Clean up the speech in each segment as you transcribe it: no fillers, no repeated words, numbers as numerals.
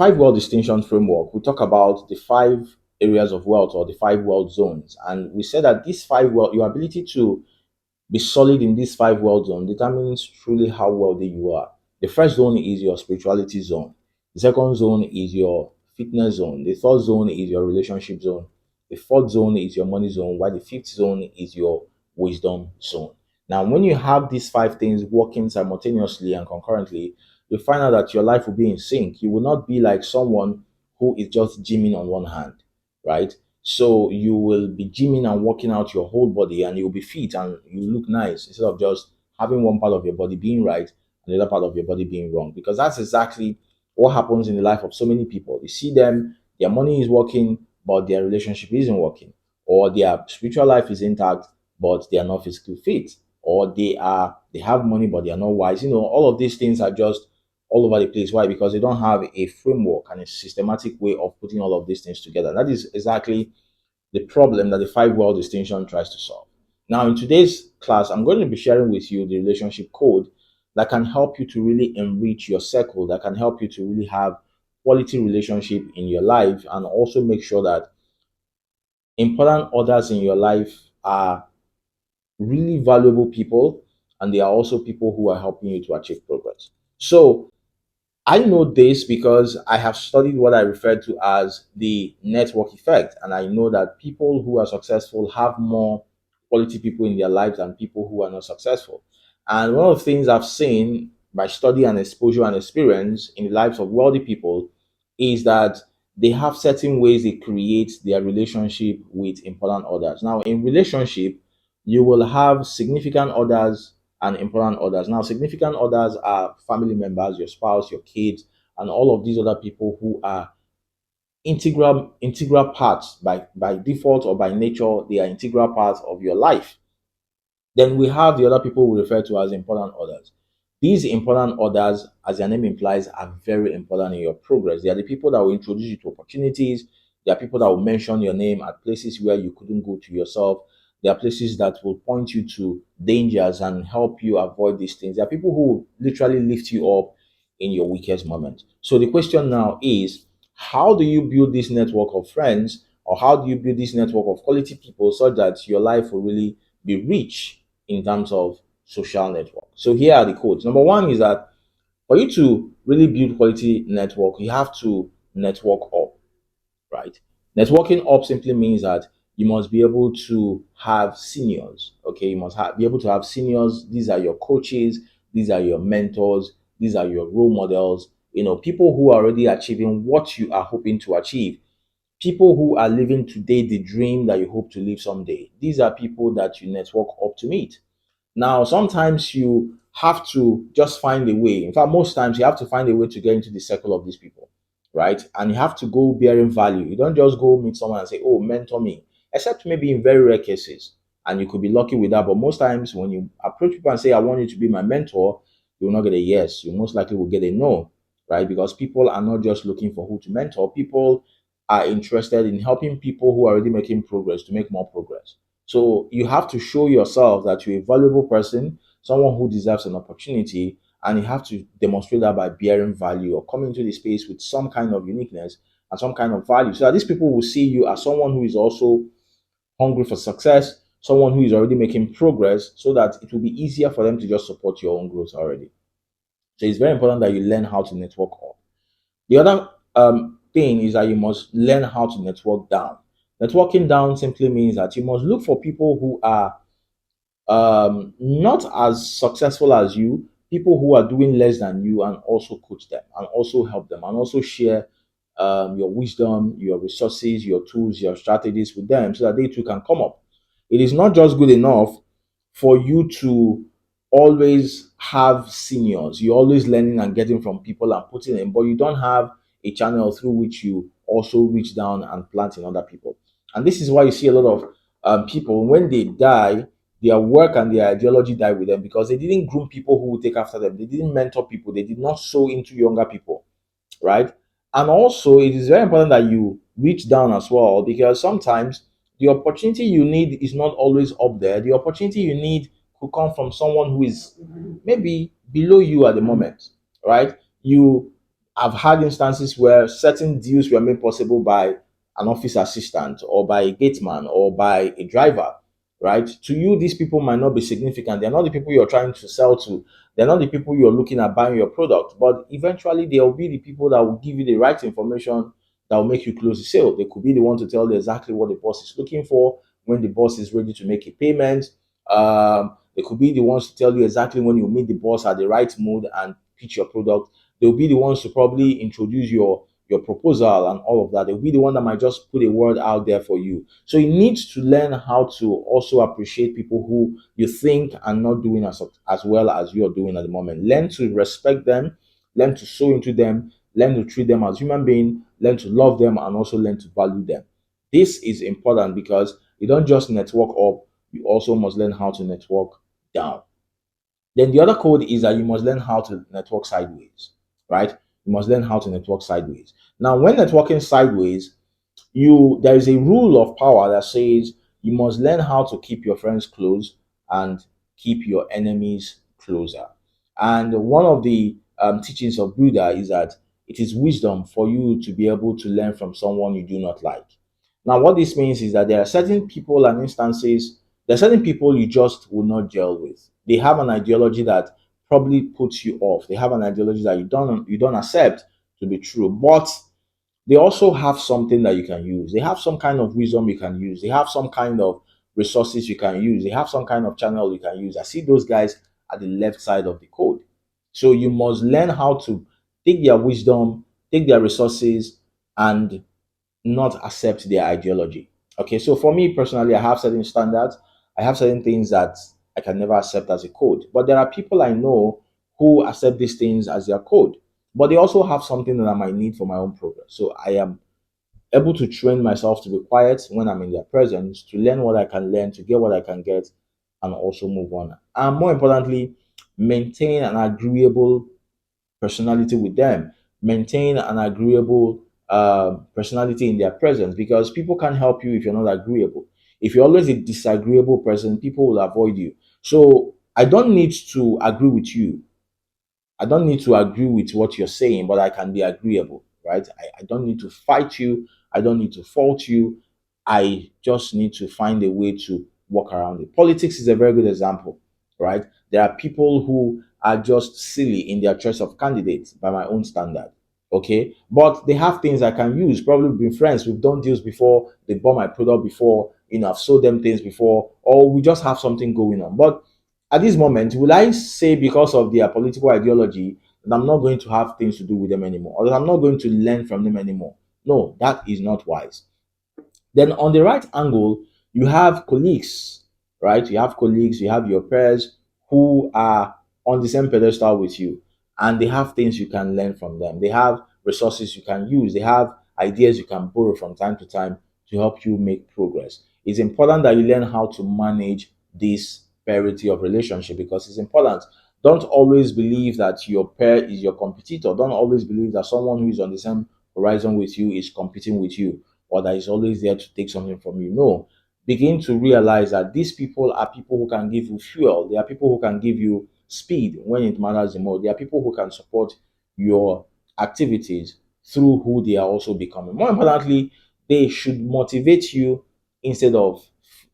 five world distinction framework, we talk about the five areas of wealth or the five world zones. And we said that these five world, your ability to be solid in these five world zones determines truly how wealthy you are. The first zone is your spirituality zone. The second zone is your fitness zone. The third zone is your relationship zone. The fourth zone is your money zone, while the fifth zone is your wisdom zone. Now, when you have these five things working simultaneously and concurrently, you find out that your life will be in sync. You will not be like someone who is just gymming on one hand, right? So you will be gymming and working out your whole body and you'll be fit and you look nice instead of just having one part of your body being right and the other part of your body being wrong. Because that's exactly what happens in the life of so many people. You see them, their money is working, but their relationship isn't working. Or their spiritual life is intact, but they are not physically fit. Or they have money, but they are not wise. All of these things are just all over the place. Why? Because they don't have a framework and a systematic way of putting all of these things together. That is exactly the problem that the five world distinction tries to solve. Now, in today's class, I'm going to be sharing with you the relationship code that can help you to really enrich your circle, that can help you to really have quality relationship in your life, and also make sure that important others in your life are really valuable people and they are also people who are helping you to achieve progress. So, I know this because I have studied what I refer to as the network effect. And I know that people who are successful have more quality people in their lives than people who are not successful. And one of the things I've seen by study and exposure and experience in the lives of wealthy people is that they have certain ways they create their relationship with important others. Now, in relationship, you will have significant others and important others. Now, significant others are family members, your spouse, your kids, and all of these other people who are integral parts by default or by nature. They are integral parts of your life. Then we have the other people we refer to as important others. These important others, as their name implies, are very important in your progress. They are the people that will introduce you to opportunities. They are people that will mention your name at places where you couldn't go to yourself. There are places that will point you to dangers and help you avoid these things. There are people who will literally lift you up in your weakest moment. So the question now is, how do you build this network of friends, or how do you build this network of quality people so that your life will really be rich in terms of social network? So here are the codes. Number one is that for you to really build quality network, you have to network up, right? Networking up simply means that you must be able to have seniors. Okay, you must be able to have seniors. These are your coaches, these are your mentors, these are your role models. People who are already achieving what you are hoping to achieve, people who are living today the dream that you hope to live someday. These are people that you network up to meet. Now, sometimes you have to just find a way. In fact, most times you have to find a way to get into the circle of these people, right? And you have to go bearing value. You don't just go meet someone and say, "Oh, mentor me," except maybe in very rare cases. And you could be lucky with that. But most times, when you approach people and say, "I want you to be my mentor," you will not get a yes. You most likely will get a no, right? Because people are not just looking for who to mentor. People are interested in helping people who are already making progress to make more progress. So you have to show yourself that you're a valuable person, someone who deserves an opportunity, and you have to demonstrate that by bearing value or coming into the space with some kind of uniqueness and some kind of value. So that these people will see you as someone who is also hungry for success, someone who is already making progress, so that it will be easier for them to just support your own growth already. So it's very important that you learn how to network up. The other thing is that you must learn how to network down. Networking down simply means that you must look for people who are not as successful as you, people who are doing less than you, and also coach them and also help them and also share your wisdom, your resources, your tools, your strategies with them so that they too can come up. It is not just good enough for you to always have seniors. You're always learning and getting from people and putting in, but you don't have a channel through which you also reach down and plant in other people. And this is why you see a lot of people, when they die, their work and their ideology die with them because they didn't groom people who would take after them. They didn't mentor people. They did not sow into younger people, right? And also, it is very important that you reach down as well because sometimes the opportunity you need is not always up there. The opportunity you need could come from someone who is maybe below you at the moment, right? You I've had instances where certain deals were made possible by an office assistant or by a gateman or by a driver, right? To you, these people might not be significant. They're not the people you're trying to sell to. They're not the people you're looking at buying your product. But eventually, they'll be the people that will give you the right information that will make you close the sale. They could be the one to tell you exactly what the boss is looking for when the boss is ready to make a payment. They could be the ones to tell you exactly when you meet the boss at the right mood and pitch your product. They'll be the ones to probably introduce your proposal and all of that. They'll be the one that might just put a word out there for you. So you need to learn how to also appreciate people who you think are not doing as well as you're doing at the moment. Learn to respect them, learn to sow into them, learn to treat them as human beings, learn to love them, and also learn to value them. This is important because you don't just network up, you also must learn how to network down. Then the other code is that you must learn how to network sideways, right? You must learn how to network sideways. Now, when networking sideways, there is a rule of power that says you must learn how to keep your friends close and keep your enemies closer. And one of the teachings of Buddha is that it is wisdom for you to be able to learn from someone you do not like. Now, what this means is that there are certain people and instances, there are certain people you just will not gel with. They have an ideology that probably puts you off. They have an ideology that you don't accept to be true, but they also have something that you can use. They have some kind of wisdom you can use. They have some kind of resources you can use. They have some kind of channel you can use. I see those guys at the left side of the code. So you must learn how to take their wisdom, take their resources, and not accept their ideology. Okay, so for me personally, I have certain standards. I have certain things that I can never accept as a code. But there are people I know who accept these things as their code. But they also have something that I might need for my own progress. So I am able to train myself to be quiet when I'm in their presence, to learn what I can learn, to get what I can get, and also move on. And more importantly, maintain an agreeable personality with them, maintain an agreeable personality in their presence, because people can't help you if you're not agreeable. If you're always a disagreeable person, people will avoid you. So I don't need to agree with you. I don't need to agree with what you're saying, but I can be agreeable, right? I don't need to fight you. I don't need to fault you. I just need to find a way to work around it. Politics is a very good example, right? There are people who are just silly in their choice of candidates by my own standard, okay? But they have things I can use. Probably been friends. We've done deals before. They bought my product before. I've sold them things before, or we just have something going on. But at this moment, will I say because of their political ideology that I'm not going to have things to do with them anymore, or that I'm not going to learn from them anymore? No, that is not wise. Then on the right angle, you have colleagues, right? You have colleagues, you have your peers who are on the same pedestal with you, and they have things you can learn from them. They have resources you can use, they have ideas you can borrow from time to time to help you make progress. It's important that you learn how to manage this parity of relationship because it's important. Don't always believe that your peer is your competitor. Don't always believe that someone who is on the same horizon with you is competing with you or that is always there to take something from you. No, begin to realize that these people are people who can give you fuel. They are people who can give you speed when it matters the most. They are people who can support your activities through who they are also becoming. More importantly, they should motivate you instead of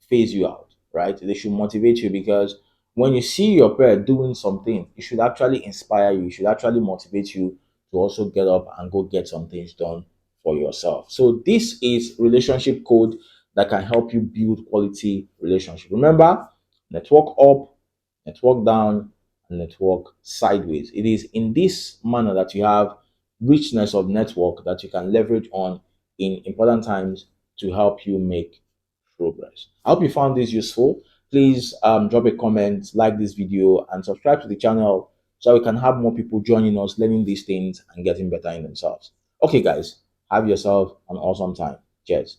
phase you out, right? They should motivate you because when you see your peer doing something, it should actually inspire you. It should actually motivate you to also get up and go get some things done for yourself. So this is relationship code that can help you build quality relationship. Remember, network up, network down, and network sideways. It is in this manner that you have richness of network that you can leverage on in important times to help you make progress. I hope you found this useful. Please drop a comment, like this video, and subscribe to the channel so we can have more people joining us, learning these things and getting better in themselves. Okay, guys, have yourself an awesome time. Cheers.